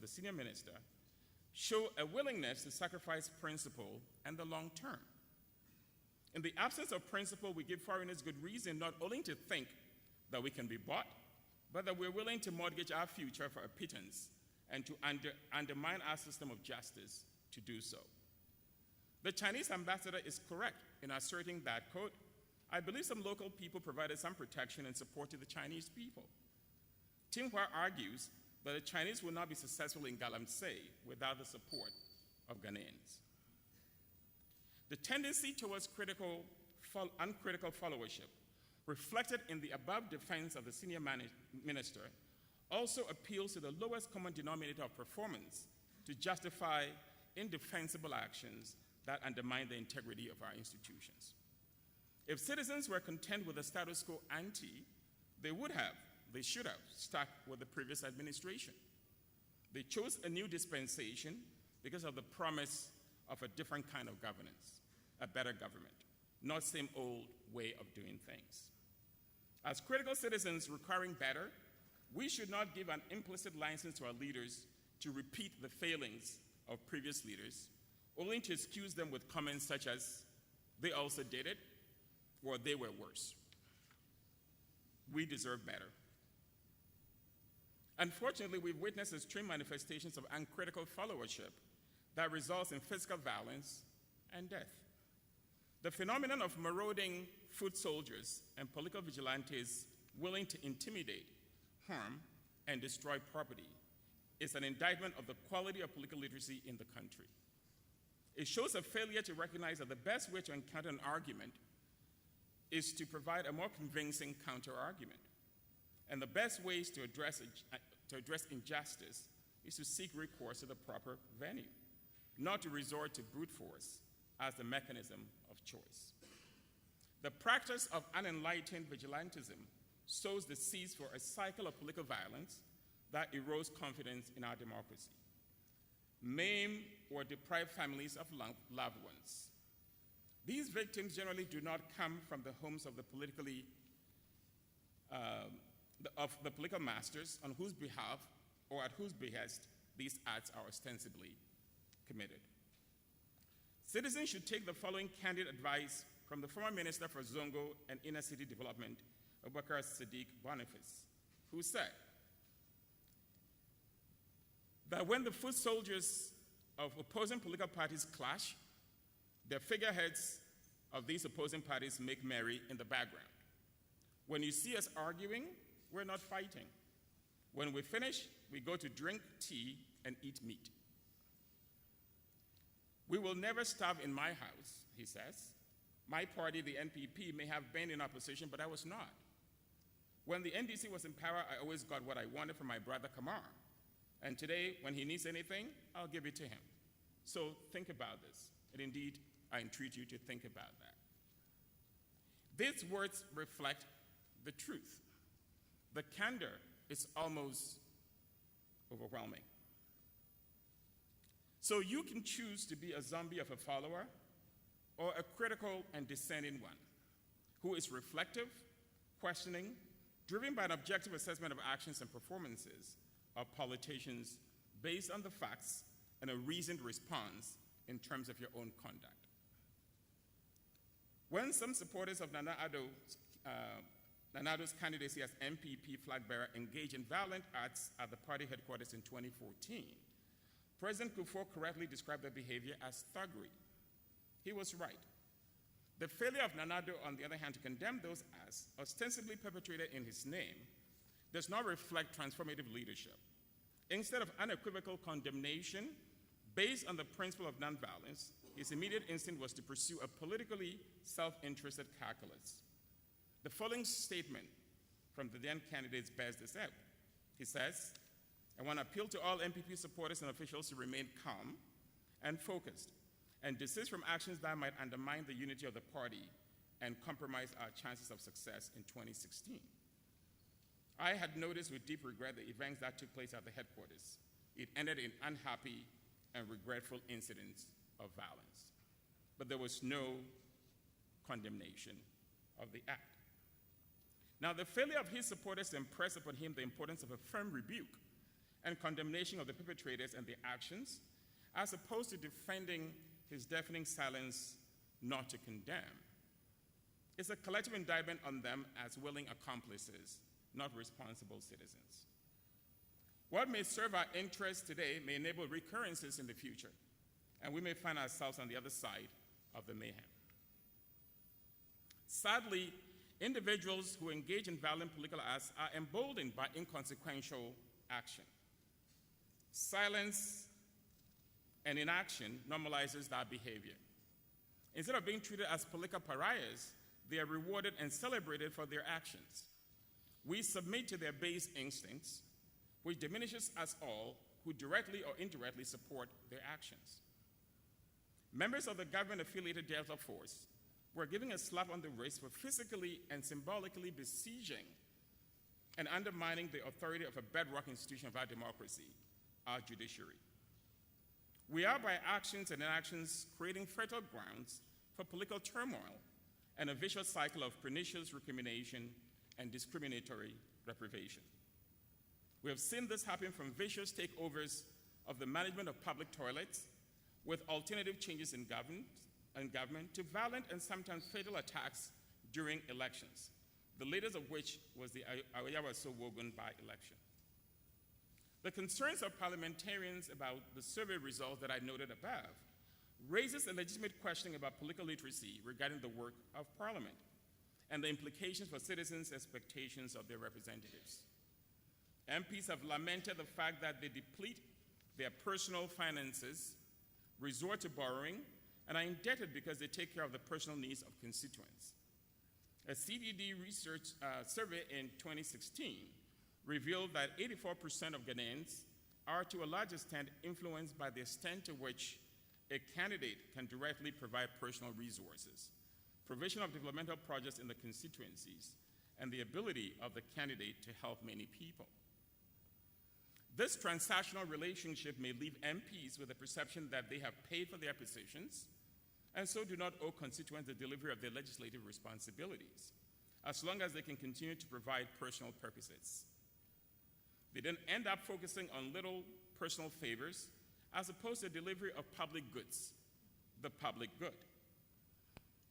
the senior minister show a willingness to sacrifice principle and the long term. In the absence of principle, we give foreigners good reason not only to think that we can be bought, but that we're willing to mortgage our future for a pittance and to undermine our system of justice to do so. The Chinese ambassador is correct in asserting that, quote, I believe some local people provided some protection and support to the Chinese people. Tim Hua argues that the Chinese will not be successful in Galamsey without the support of Ghanaians. The tendency towards uncritical followership reflected in the above defense of the senior minister also appeals to the lowest common denominator of performance to justify indefensible actions that undermine the integrity of our institutions. If citizens were content with the status quo ante, they should have stuck with the previous administration. They chose a new dispensation because of the promise of a different kind of governance, a better government, not same old way of doing things. As critical citizens requiring better, we should not give an implicit license to our leaders to repeat the failings of previous leaders, only to excuse them with comments such as, they also did it, or they were worse. We deserve better. Unfortunately, we've witnessed extreme manifestations of uncritical followership that results in physical violence and death. The phenomenon of marauding foot soldiers and political vigilantes willing to intimidate, harm, and destroy property is an indictment of the quality of political literacy in the country. It shows a failure to recognize that the best way to encounter an argument is to provide a more convincing counter-argument. And the best ways to address injustice is to seek recourse to the proper venue, not to resort to brute force as the mechanism of choice. The practice of unenlightened vigilantism sows the seeds for a cycle of political violence that erodes confidence in our democracy, maim or deprive families of loved ones. These victims generally do not come from the homes of the political masters on whose behalf or at whose behest these acts are ostensibly committed. Citizens should take the following candid advice from the former Minister for Zongo and Inner City Development, Abubakar Sadiq Boniface, who said that when the foot soldiers of opposing political parties clash, the figureheads of these opposing parties make merry in the background. When you see us arguing, we're not fighting. When we finish, we go to drink tea and eat meat. We will never starve in my house, he says. My party, the NPP, may have been in opposition, but I was not. When the NDC was in power, I always got what I wanted from my brother Kamar. And today, when he needs anything, I'll give it to him. So think about this. And indeed, I entreat you to think about that. These words reflect the truth. The candor is almost overwhelming. So you can choose to be a zombie of a follower or a critical and discerning one who is reflective, questioning, driven by an objective assessment of actions and performances of politicians based on the facts and a reasoned response in terms of your own conduct. When some supporters of Nana Addo's candidacy as MPP flag bearer engaged in violent acts at the party headquarters in 2014, President Kufuor correctly described their behavior as thuggery. He was right. The failure of Nana Addo, on the other hand, to condemn those acts ostensibly perpetrated in his name does not reflect transformative leadership. Instead of unequivocal condemnation based on the principle of nonviolence, his immediate instinct was to pursue a politically self-interested calculus. The following statement from the then candidates bears this out. He says, I want to appeal to all MPP supporters and officials to remain calm and focused and desist from actions that might undermine the unity of the party and compromise our chances of success in 2016. I had noticed with deep regret the events that took place at the headquarters. It ended in unhappy and regretful incidents of violence. But there was no condemnation of the act. Now, the failure of his supporters to impress upon him the importance of a firm rebuke and condemnation of the perpetrators and their actions, as opposed to defending his deafening silence not to condemn. It's a collective indictment on them as willing accomplices, not responsible citizens. What may serve our interests today may enable recurrences in the future, and we may find ourselves on the other side of the mayhem. Sadly, individuals who engage in violent political acts are emboldened by inconsequential action. Silence and inaction normalizes that behavior. Instead of being treated as political pariahs, they are rewarded and celebrated for their actions. We submit to their base instincts, which diminishes us all who directly or indirectly support their actions. Members of the government-affiliated Delta Force were giving a slap on the wrist for physically and symbolically besieging and undermining the authority of a bedrock institution of our democracy, our judiciary. We are, by actions and inactions, creating fertile grounds for political turmoil and a vicious cycle of pernicious recrimination and discriminatory reprivation. We have seen this happen from vicious takeovers of the management of public toilets with alternative changes in government to violent and sometimes fatal attacks during elections, the latest of which was the Ayawaso-Wogun by-election. The concerns of parliamentarians about the survey results that I noted above raises a legitimate question about political literacy regarding the work of Parliament and the implications for citizens' expectations of their representatives. MPs have lamented the fact that they deplete their personal finances, resort to borrowing, and are indebted because they take care of the personal needs of constituents. A CDD research survey in 2016 revealed that 84% of Ghanaians are to a large extent influenced by the extent to which a candidate can directly provide personal resources, provision of developmental projects in the constituencies, and the ability of the candidate to help many people. This transactional relationship may leave MPs with the perception that they have paid for their positions and so do not owe constituents the delivery of their legislative responsibilities, as long as they can continue to provide personal purposes. They then end up focusing on little personal favors as opposed to delivery of public goods, the public good.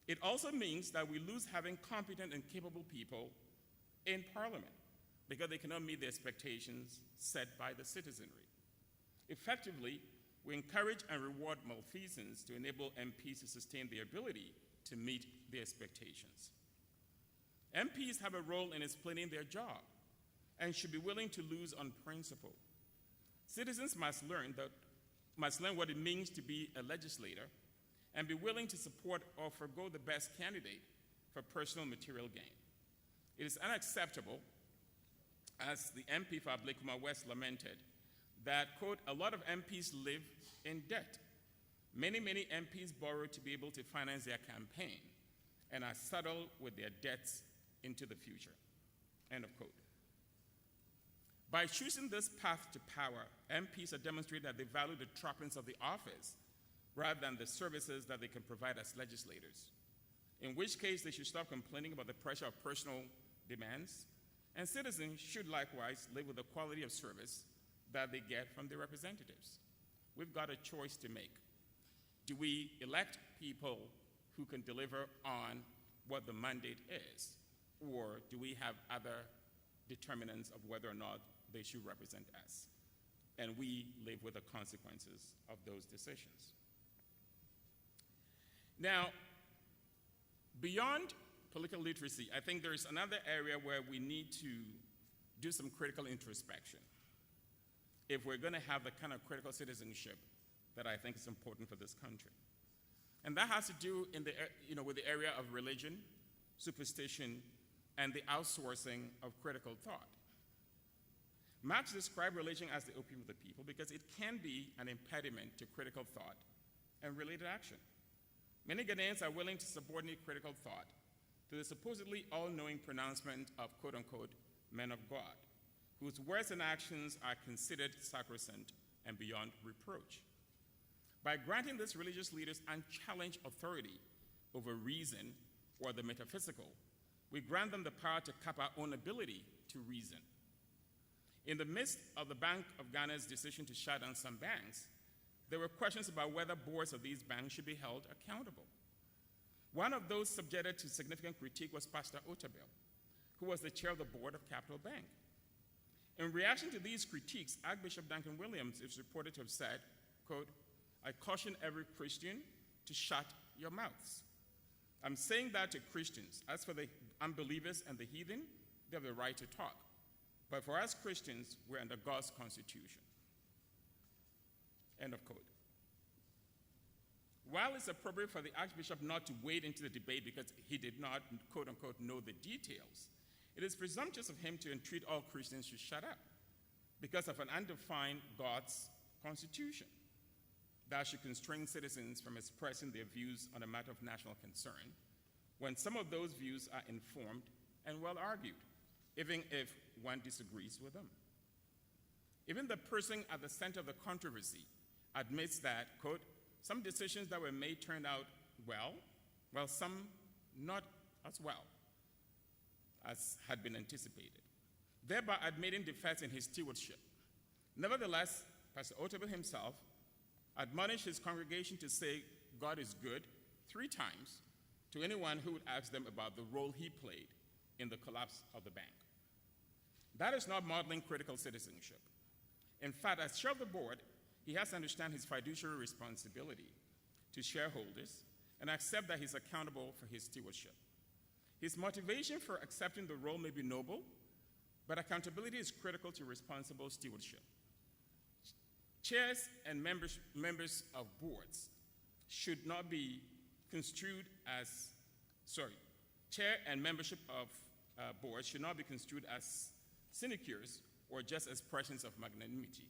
It also means that we lose having competent and capable people in Parliament because they cannot meet the expectations set by the citizenry. Effectively, we encourage and reward malfeasance to enable MPs to sustain their ability to meet the expectations. MPs have a role in explaining their job and should be willing to lose on principle. Citizens must learn what it means to be a legislator and be willing to support or forgo the best candidate for personal material gain. It is unacceptable, as the MP for Ablekuma West lamented, that, quote, a lot of MPs live in debt. Many MPs borrow to be able to finance their campaign and are saddled with their debts into the future, end of quote. By choosing this path to power, MPs are demonstrating that they value the trappings of the office rather than the services that they can provide as legislators, in which case they should stop complaining about the pressure of personal demands, and citizens should likewise live with the quality of service that they get from their representatives. We've got a choice to make. Do we elect people who can deliver on what the mandate is, or do we have other determinants of whether or not they should represent us? And we live with the consequences of those decisions. Now, beyond political literacy, I think there is another area where we need to do some critical introspection if we're going to have the kind of critical citizenship that I think is important for this country. And that has to do with the area of religion, superstition, and the outsourcing of critical thought. Marx described religion as the opium of the people because it can be an impediment to critical thought and related action. Many Ghanaians are willing to subordinate critical thought to the supposedly all-knowing pronouncement of quote-unquote men of God, whose words and actions are considered sacrosanct and beyond reproach. By granting these religious leaders unchallenged authority over reason or the metaphysical, we grant them the power to cap our own ability to reason. In the midst of the Bank of Ghana's decision to shut down some banks, there were questions about whether boards of these banks should be held accountable. One of those subjected to significant critique was Pastor Otabil, who was the chair of the board of Capital Bank. In reaction to these critiques, Archbishop Duncan Williams is reported to have said, quote, "I caution every Christian to shut your mouths. I'm saying that to Christians. As for the unbelievers and the heathen, they have the right to talk. But for us Christians, we're under God's constitution." End of quote. While it's appropriate for the Archbishop not to wade into the debate because he did not, quote unquote, know the details, it is presumptuous of him to entreat all Christians to shut up because of an undefined God's constitution that should constrain citizens from expressing their views on a matter of national concern when some of those views are informed and well argued, even if one disagrees with them. Even the person at the center of the controversy admits that, quote, "Some decisions that were made turned out well, while some not as well as had been anticipated," thereby admitting defects in his stewardship. Nevertheless, Pastor Otabil himself admonished his congregation to say God is good 3 times to anyone who would ask them about the role he played in the collapse of the bank. That is not modeling critical citizenship. In fact, as chair of the board, he has to understand his fiduciary responsibility to shareholders and accept that he's accountable for his stewardship. His motivation for accepting the role may be noble, but accountability is critical to responsible stewardship. Chairs and members of boards should not be construed as, chair and membership of boards should not be construed as sinecures or just expressions of magnanimity.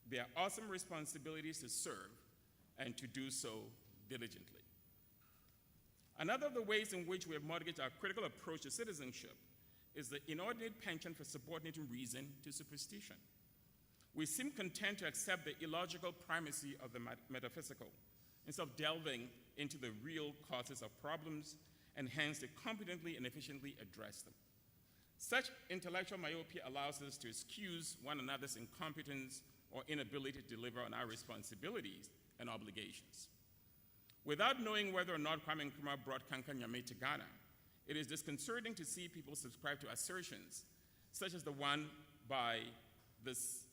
They are awesome responsibilities to serve and to do so diligently. Another of the ways in which we have mortgaged our critical approach to citizenship is the inordinate penchant for subordinating reason to superstition. We seem content to accept the illogical primacy of the metaphysical instead of delving into the real causes of problems and hence to competently and efficiently address them. Such intellectual myopia allows us to excuse one another's incompetence or inability to deliver on our responsibilities and obligations. Without knowing whether or not Kwame Nkrumah brought Kanka Nyame to Ghana, it is disconcerting to see people subscribe to assertions such as the one by this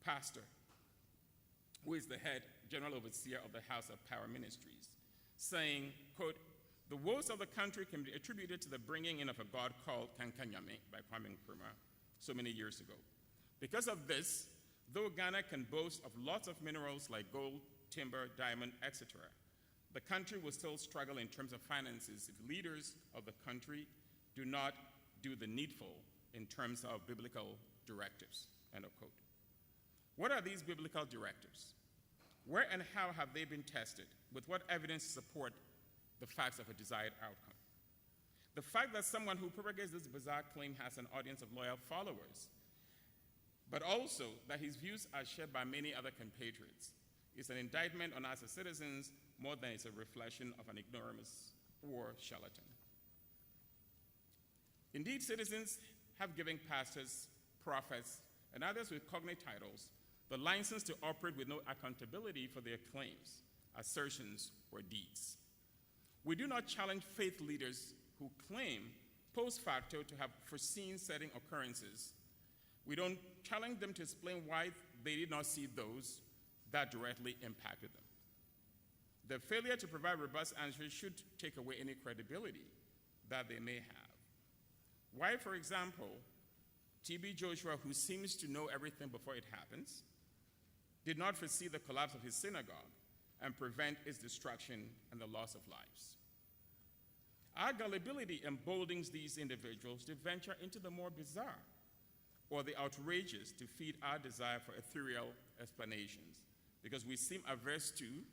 pastor, who is the head general overseer of the House of Power Ministries, saying, quote, "The woes of the country can be attributed to the bringing in of a god called Kanka Nyame by Kwame Nkrumah so many years ago. Because of this, though Ghana can boast of lots of minerals like gold, timber, diamond, etc., the country will still struggle in terms of finances if leaders of the country do not do the needful in terms of biblical directives," end of quote. What are these biblical directives? Where and how have they been tested? With what evidence to support the facts of a desired outcome? The fact that someone who propagates this bizarre claim has an audience of loyal followers, but also that his views are shared by many other compatriots, is an indictment on us as citizens more than it's a reflection of an ignoramus or charlatan. Indeed, citizens have given pastors, prophets, and others with cognate titles the license to operate with no accountability for their claims, assertions, or deeds. We do not challenge faith leaders who claim post facto to have foreseen certain occurrences. We don't challenge them to explain why they did not see those that directly impacted them. The failure to provide robust answers should take away any credibility that they may have. Why, for example, T.B. Joshua, who seems to know everything before it happens, did not foresee the collapse of his synagogue and prevent its destruction and the loss of lives. Our gullibility emboldens these individuals to venture into the more bizarre or the outrageous to feed our desire for ethereal explanations because we seem averse to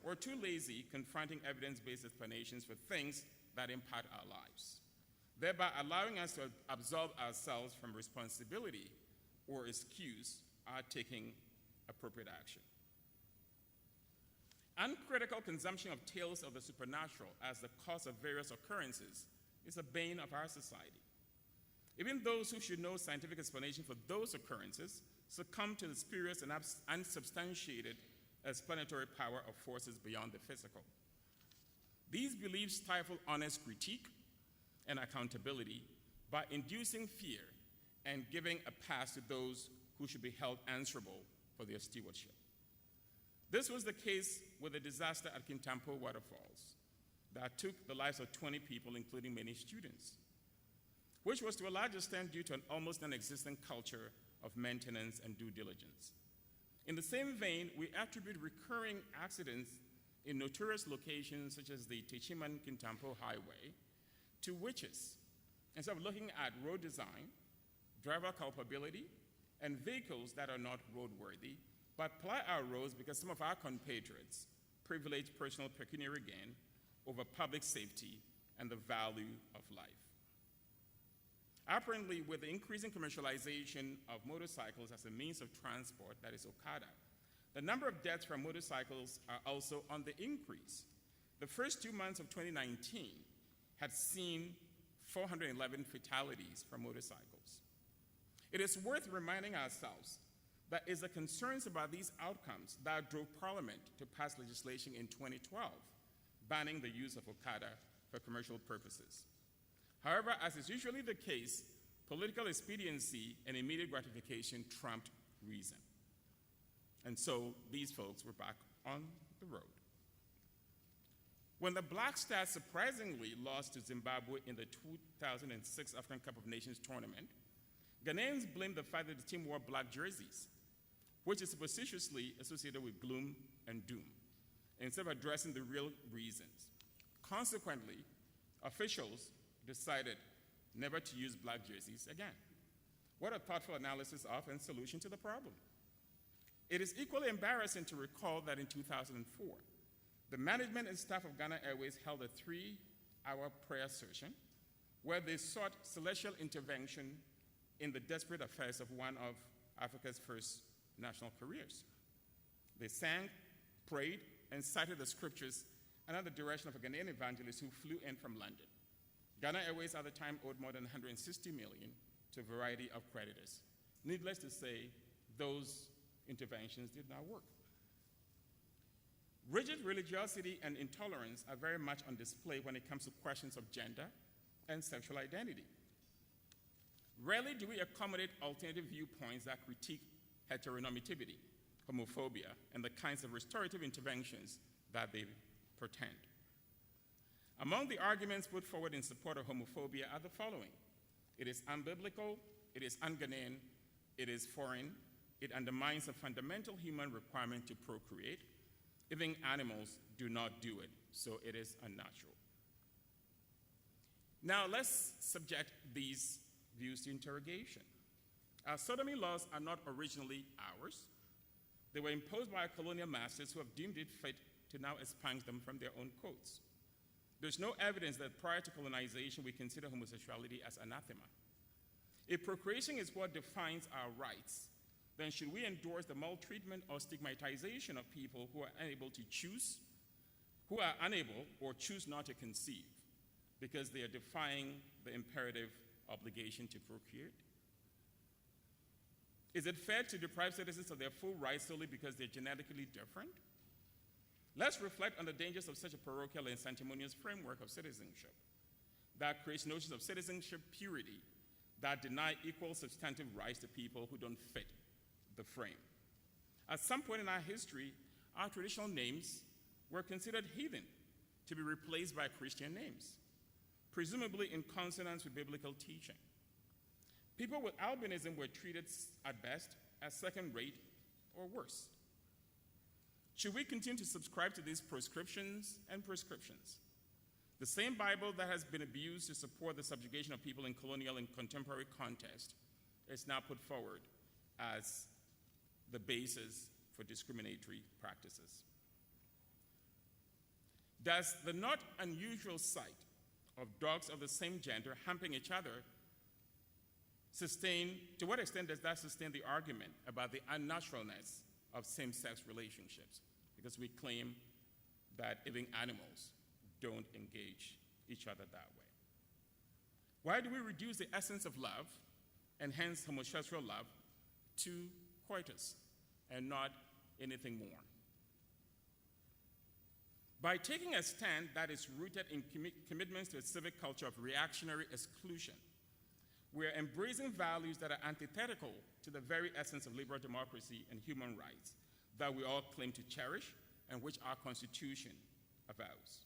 or too lazy confronting evidence-based explanations for things that impact our lives, thereby allowing us to absolve ourselves from responsibility or excuse our taking appropriate action. Uncritical consumption of tales of the supernatural as the cause of various occurrences is a bane of our society. Even those who should know scientific explanation for those occurrences succumb to the spurious and unsubstantiated explanatory power of forces beyond the physical. These beliefs stifle honest critique and accountability by inducing fear and giving a pass to those who should be held answerable for their stewardship. This was the case with the disaster at Kintampo Waterfalls that took the lives of 20 people, including many students, which was to a large extent due to an almost non-existent culture of maintenance and due diligence. In the same vein, we attribute recurring accidents in notorious locations such as the Techiman-Kintampo Highway to witches, instead of looking at road design, driver culpability, and vehicles that are not roadworthy, but ply our roads because some of our compatriots privilege personal pecuniary gain over public safety and the value of life. Apparently, with the increasing commercialization of motorcycles as a means of transport, that is Okada, the number of deaths from motorcycles are also on the increase. The first 2 months of 2019 had seen 411 fatalities from motorcycles. It is worth reminding ourselves that it's the concerns about these outcomes that drove Parliament to pass legislation in 2012 banning the use of Okada for commercial purposes. However, as is usually the case, political expediency and immediate gratification trumped reason. And so these folks were back on the road. When the Black Stars surprisingly lost to Zimbabwe in the 2006 African Cup of Nations tournament, Ghanaians blamed the fact that the team wore black jerseys, which is superstitiously associated with gloom and doom, instead of addressing the real reasons. Consequently, officials decided never to use black jerseys again. What a thoughtful analysis of and solution to the problem. It is equally embarrassing to recall that in 2004, the management and staff of Ghana Airways held a 3-hour prayer session where they sought celestial intervention in the desperate affairs of one of Africa's first national careers. They sang, prayed, and cited the scriptures under the direction of a Ghanaian evangelist who flew in from London. Ghana Airways at the time owed more than 160 million to a variety of creditors. Needless to say, those interventions did not work. Rigid religiosity and intolerance are very much on display when it comes to questions of gender and sexual identity. Rarely do we accommodate alternative viewpoints that critique heteronormativity, homophobia, and the kinds of restorative interventions that they portend. Among the arguments put forward in support of homophobia are the following: it is unbiblical, it is un-Ghanaian, it is foreign, it undermines a fundamental human requirement to procreate. Even animals do not do it, so it is unnatural. Now let's subject these views to interrogation. Our sodomy laws are not originally ours. They were imposed by our colonial masters who have deemed it fit to now expunge them from their own codes. There's no evidence that prior to colonization we consider homosexuality as anathema. If procreation is what defines our rights, then should we endorse the maltreatment or stigmatization of people who are unable or choose not to conceive because they are defying the imperative obligation to procreate? Is it fair to deprive citizens of their full rights solely because they're genetically different? Let's reflect on the dangers of such a parochial and sanctimonious framework of citizenship that creates notions of citizenship purity that deny equal substantive rights to people who don't fit the frame. At some point in our history, our traditional names were considered heathen, to be replaced by Christian names, presumably in consonance with biblical teaching. People with albinism were treated at best as second-rate or worse. Should we continue to subscribe to these proscriptions and prescriptions? The same Bible that has been abused to support the subjugation of people in colonial and contemporary context is now put forward as the basis for discriminatory practices. Does the not unusual sight of dogs of the same gender humping each other to what extent does that sustain the argument about the unnaturalness of same-sex relationships? Because we claim that even animals don't engage each other that way. Why do we reduce the essence of love, and hence homosexual love, to coitus and not anything more? By taking a stand that is rooted in commitments to a civic culture of reactionary exclusion, we are embracing values that are antithetical to the very essence of liberal democracy and human rights that we all claim to cherish and which our Constitution avows.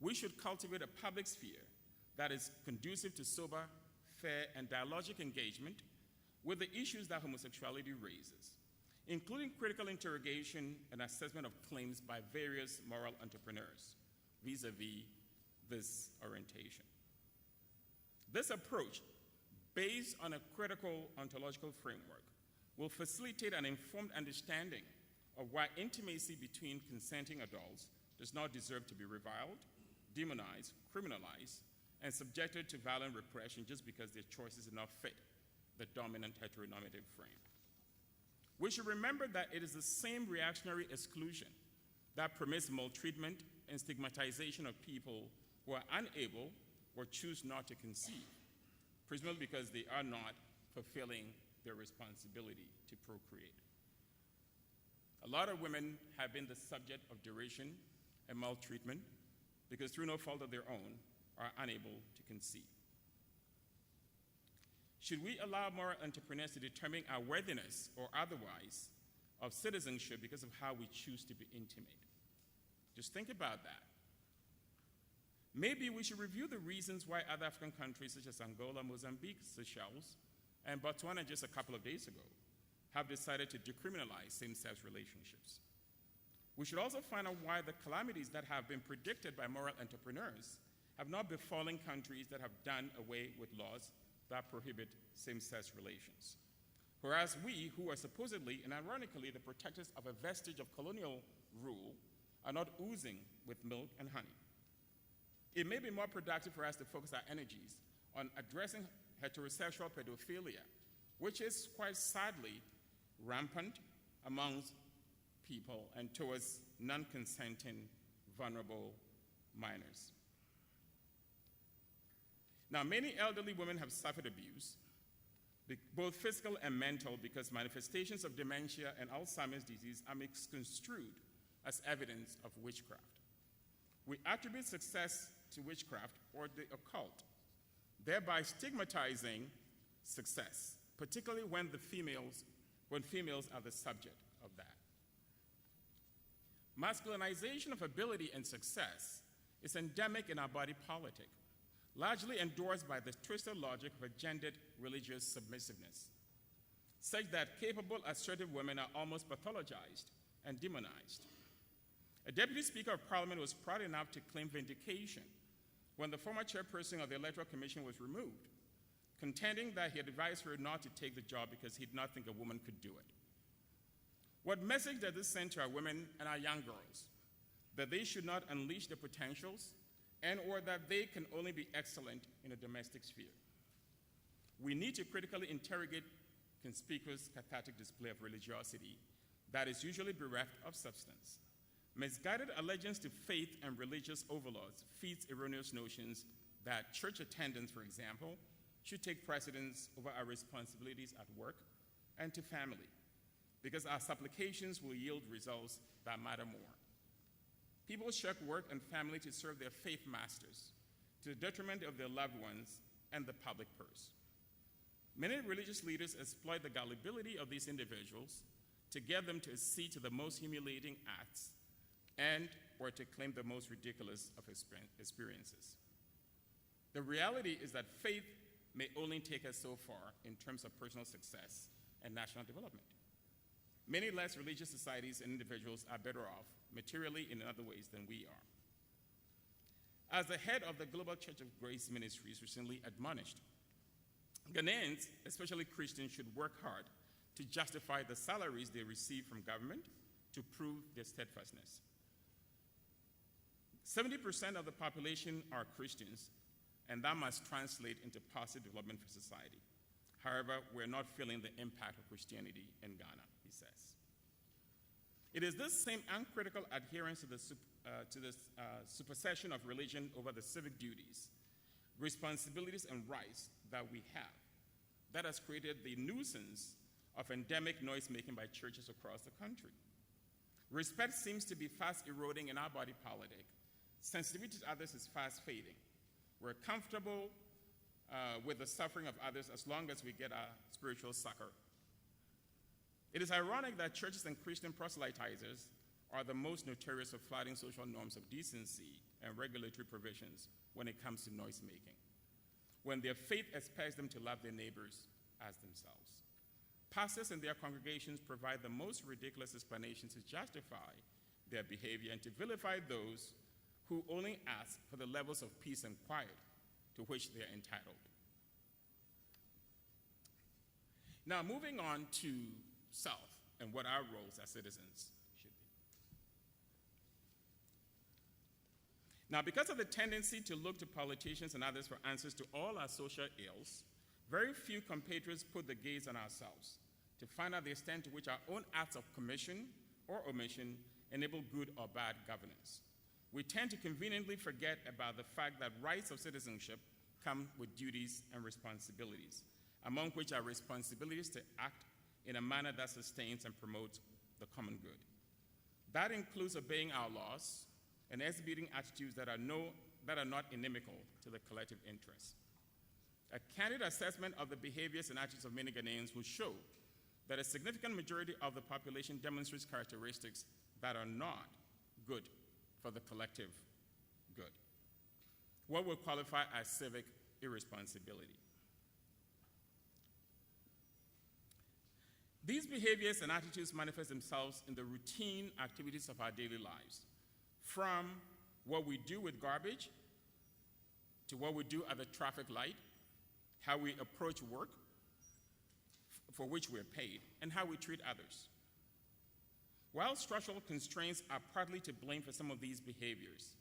We should cultivate a public sphere that is conducive to sober, fair, and dialogic engagement with the issues that homosexuality raises, including critical interrogation and assessment of claims by various moral entrepreneurs vis-a-vis this orientation. This approach, based on a critical ontological framework, will facilitate an informed understanding of why intimacy between consenting adults does not deserve to be reviled, demonized, criminalized, and subjected to violent repression just because their choices do not fit the dominant heteronormative frame. We should remember that it is the same reactionary exclusion that permits maltreatment and stigmatization of people who are unable or choose not to conceive, presumably because they are not fulfilling their responsibility to procreate. A lot of women have been the subject of derision and maltreatment because through no fault of their own are unable to conceive. Should we allow moral entrepreneurs to determine our worthiness or otherwise of citizenship because of how we choose to be intimate? Just think about that. Maybe we should review the reasons why other African countries such as Angola, Mozambique, Seychelles, and Botswana just a couple of days ago have decided to decriminalize same-sex relationships. We should also find out why the calamities that have been predicted by moral entrepreneurs have not befallen countries that have done away with laws that prohibit same-sex relations. Whereas we, who are supposedly and ironically the protectors of a vestige of colonial rule, are not oozing with milk and honey. It may be more productive for us to focus our energies on addressing heterosexual pedophilia, which is quite sadly rampant amongst people and towards non-consenting, vulnerable minors. Now, many elderly women have suffered abuse, both physical and mental, because manifestations of dementia and Alzheimer's disease are misconstrued as evidence of witchcraft. We attribute success to witchcraft or the occult, thereby stigmatizing success, particularly when females are the subject of that. Masculinization of ability and success is endemic in our body politic, largely endorsed by the twisted logic of a gendered religious submissiveness, such that capable, assertive women are almost pathologized and demonized. A deputy speaker of parliament was proud enough to claim vindication when the former chairperson of the Electoral Commission was removed, contending that he had advised her not to take the job because he did not think a woman could do it. What message does this send to our women and our young girls? That they should not unleash their potentials and or that they can only be excellent in a domestic sphere. We need to critically interrogate conspicuous cathartic display of religiosity that is usually bereft of substance. Misguided allegiance to faith and religious overlords feeds erroneous notions that church attendance, for example, should take precedence over our responsibilities at work and to family, because our supplications will yield results that matter more. People shirk work and family to serve their faith masters, to the detriment of their loved ones and the public purse. Many religious leaders exploit the gullibility of these individuals to get them to accede to the most humiliating acts and or to claim the most ridiculous of experiences. The reality is that faith may only take us so far in terms of personal success and national development. Many less religious societies and individuals are better off materially in other ways than we are. As the head of the Global Church of Grace Ministries recently admonished, Ghanaians, especially Christians, should work hard to justify the salaries they receive from government to prove their steadfastness. 70% of the population are Christians, and that must translate into positive development for society. However, we're not feeling the impact of Christianity in Ghana, he says. It is this same uncritical adherence to the supersession of religion over the civic duties responsibilities, and rights that we have. That has created the nuisance of endemic noise-making by churches across the country. Respect seems to be fast eroding in our body politic. Sensitivity to others is fast fading. We're comfortable with the suffering of others as long as we get our spiritual succor. It is ironic that churches and Christian proselytizers are the most notorious of flouting social norms of decency and regulatory provisions when it comes to noise-making, when their faith expects them to love their neighbors as themselves. Pastors and their congregations provide the most ridiculous explanations to justify their behavior and to vilify those who only ask for the levels of peace and quiet to which they are entitled. Now, moving on to self and what our roles as citizens should be. Now, because of the tendency to look to politicians and others for answers to all our social ills, very few compatriots put the gaze on ourselves to find out the extent to which our own acts of commission or omission enable good or bad governance. We tend to conveniently forget about the fact that rights of citizenship come with duties and responsibilities, among which are responsibilities to act in a manner that sustains and promotes the common good. That includes obeying our laws and exhibiting attitudes that are not inimical to the collective interest. A candid assessment of the behaviors and attitudes of many Ghanaians will show that a significant majority of the population demonstrates characteristics that are not good for the collective good. What would qualify as civic irresponsibility? These behaviors and attitudes manifest themselves in the routine activities of our daily lives, from what we do with garbage to what we do at the traffic light, how we approach work for which we're paid, and how we treat others. While structural constraints are partly to blame for some of these behaviors,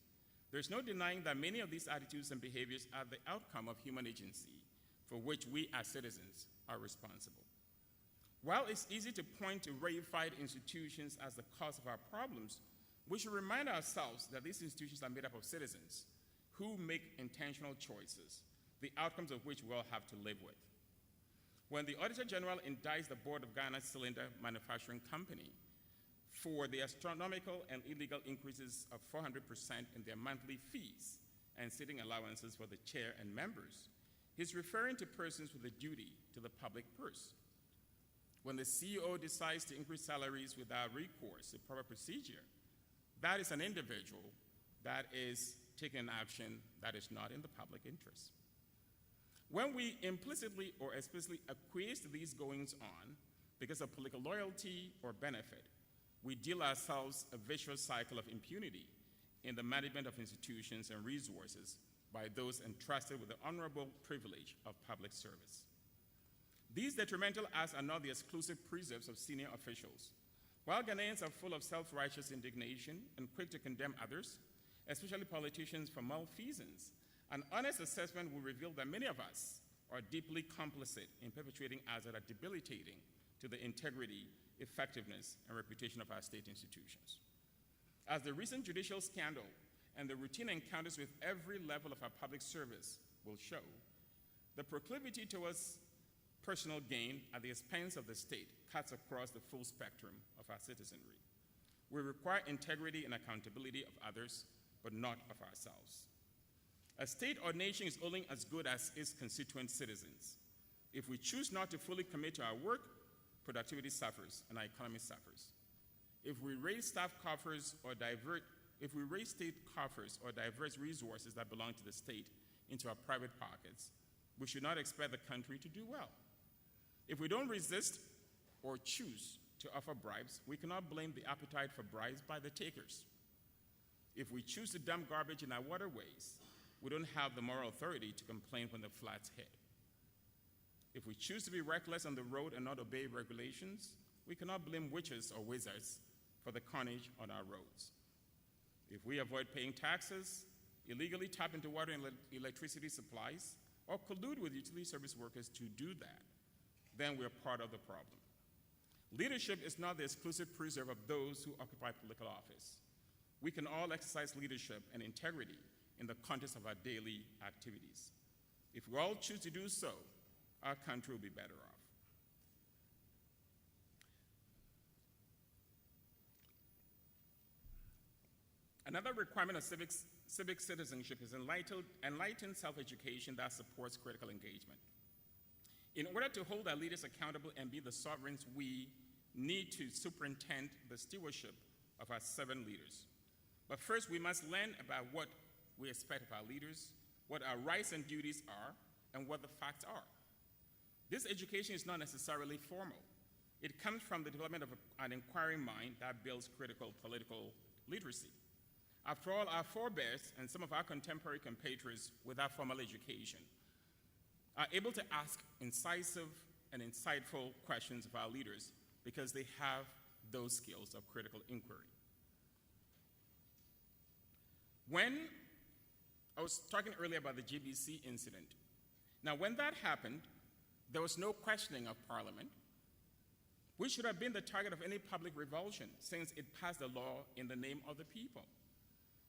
there's no denying that many of these attitudes and behaviors are the outcome of human agency for which we as citizens are responsible. While it's easy to point to reified institutions as the cause of our problems, we should remind ourselves that these institutions are made up of citizens who make intentional choices, the outcomes of which we all have to live with. When the Auditor General indicts the board of Ghana's cylinder manufacturing company for the astronomical and illegal increases of 400% in their monthly fees and sitting allowances for the chair and members, he's referring to persons with a duty to the public purse. When the CEO decides to increase salaries without recourse to proper procedure, that is an individual that is taking an action that is not in the public interest. When we implicitly or explicitly acquiesce to these goings-on because of political loyalty or benefit, we deal ourselves a vicious cycle of impunity in the management of institutions and resources by those entrusted with the honorable privilege of public service. These detrimental acts are not the exclusive preserves of senior officials. While Ghanaians are full of self-righteous indignation and quick to condemn others, especially politicians for malfeasance, an honest assessment will reveal that many of us are deeply complicit in perpetrating acts that are debilitating to the integrity, effectiveness, and reputation of our state institutions. As the recent judicial scandal and the routine encounters with every level of our public service will show, the proclivity towards personal gain at the expense of the state cuts across the full spectrum of our citizenry. We require integrity and accountability of others, but not of ourselves. A state or nation is only as good as its constituent citizens. If we choose not to fully commit to our work, productivity suffers and our economy suffers. If we raise state coffers or divert resources that belong to the state into our private pockets, we should not expect the country to do well. If we don't resist or choose to offer bribes, we cannot blame the appetite for bribes by the takers. If we choose to dump garbage in our waterways, we don't have the moral authority to complain when the floods hit. If we choose to be reckless on the road and not obey regulations, we cannot blame witches or wizards for the carnage on our roads. If we avoid paying taxes, illegally tap into water and electricity supplies, or collude with utility service workers to do that, then we're part of the problem. Leadership is not the exclusive preserve of those who occupy political office. We can all exercise leadership and integrity in the context of our daily activities. If we all choose to do so, our country will be better off. Another requirement of civic citizenship is enlightened self-education that supports critical engagement. In order to hold our leaders accountable and be the sovereigns, we need to superintend the stewardship of our 7 leaders. But first, we must learn about what we expect of our leaders, what our rights and duties are, and what the facts are. This education is not necessarily formal. It comes from the development of an inquiring mind that builds critical political literacy. After all, our forebears and some of our contemporary compatriots without formal education are able to ask incisive and insightful questions of our leaders because they have those skills of critical inquiry. When I was talking earlier about the GBC incident, now when that happened, there was no questioning of Parliament, which should have been the target of any public revulsion since it passed a law in the name of the people.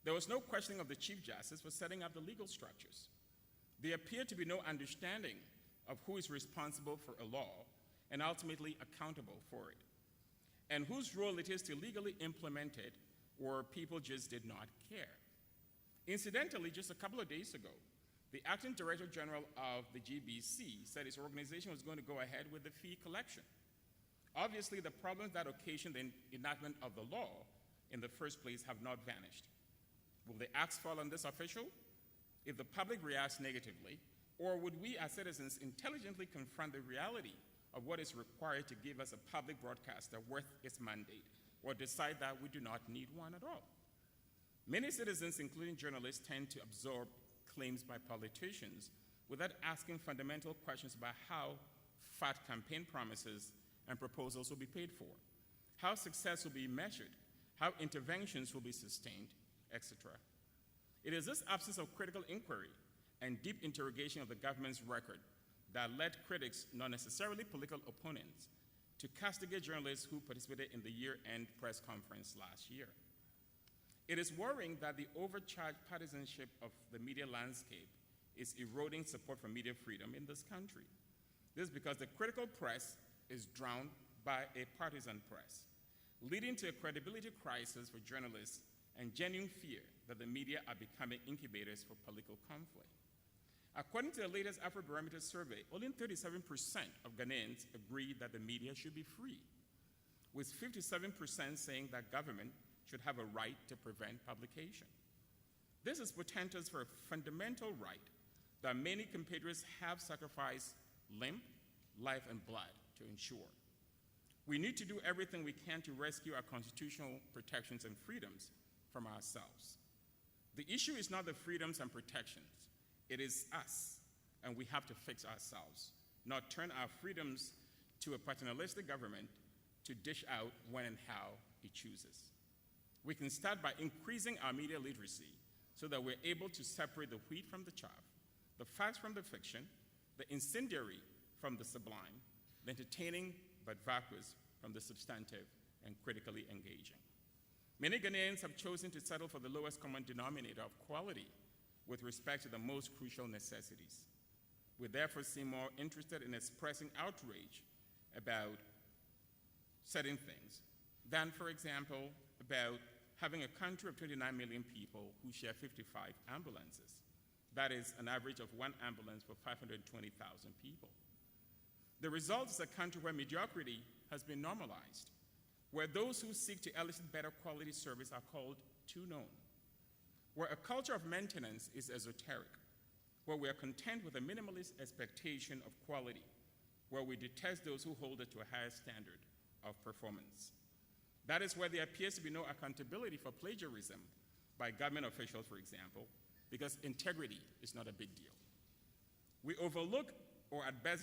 There was no questioning of the Chief Justice for setting up the legal structures. There appeared to be no understanding of who is responsible for a law and ultimately accountable for it, and whose role it is to legally implement it, or people just did not care. Incidentally, just a couple of days ago, the acting Director General of the GBC said his organization was going to go ahead with the fee collection. Obviously, the problems that occasioned the enactment of the law in the first place have not vanished. Will the axe fall on this official if the public reacts negatively, or would we as citizens intelligently confront the reality of what is required to give us a public broadcaster worth its mandate, or decide that we do not need one at all? Many citizens, including journalists, tend to absorb claims by politicians without asking fundamental questions about how fat campaign promises and proposals will be paid for, how success will be measured, how interventions will be sustained, etc. It is this absence of critical inquiry and deep interrogation of the government's record that led critics, not necessarily political opponents, to castigate journalists who participated in the year-end press conference last year. It is worrying that the overcharged partisanship of the media landscape is eroding support for media freedom in this country. This is because the critical press is drowned by a partisan press, leading to a credibility crisis for journalists and genuine fear that the media are becoming incubators for political conflict. According to the latest Afrobarometer survey, only 37% of Ghanaians agree that the media should be free, with 57% saying that government should have a right to prevent publication. This is portentous for a fundamental right that many compatriots have sacrificed limb, life, and blood to ensure. We need to do everything we can to rescue our constitutional protections and freedoms from ourselves. The issue is not the freedoms and protections, it is us, and we have to fix ourselves, not turn our freedoms to a paternalistic government to dish out when and how it chooses. We can start by increasing our media literacy so that we're able to separate the wheat from the chaff, the facts from the fiction, the incendiary from the sublime, the entertaining but vacuous from the substantive and critically engaging. Many Ghanaians have chosen to settle for the lowest common denominator of quality with respect to the most crucial necessities. We therefore seem more interested in expressing outrage about certain things than, for example, about having a country of 29 million people who share 55 ambulances. That is an average of one ambulance for 520,000 people. The result is a country where mediocrity has been normalized, where those who seek to elicit better quality service are called too known, where a culture of maintenance is esoteric, where we are content with a minimalist expectation of quality, where we detest those who hold it to a higher standard of performance. That is where there appears to be no accountability for plagiarism by government officials, for example, because integrity is not a big deal. We overlook, or at best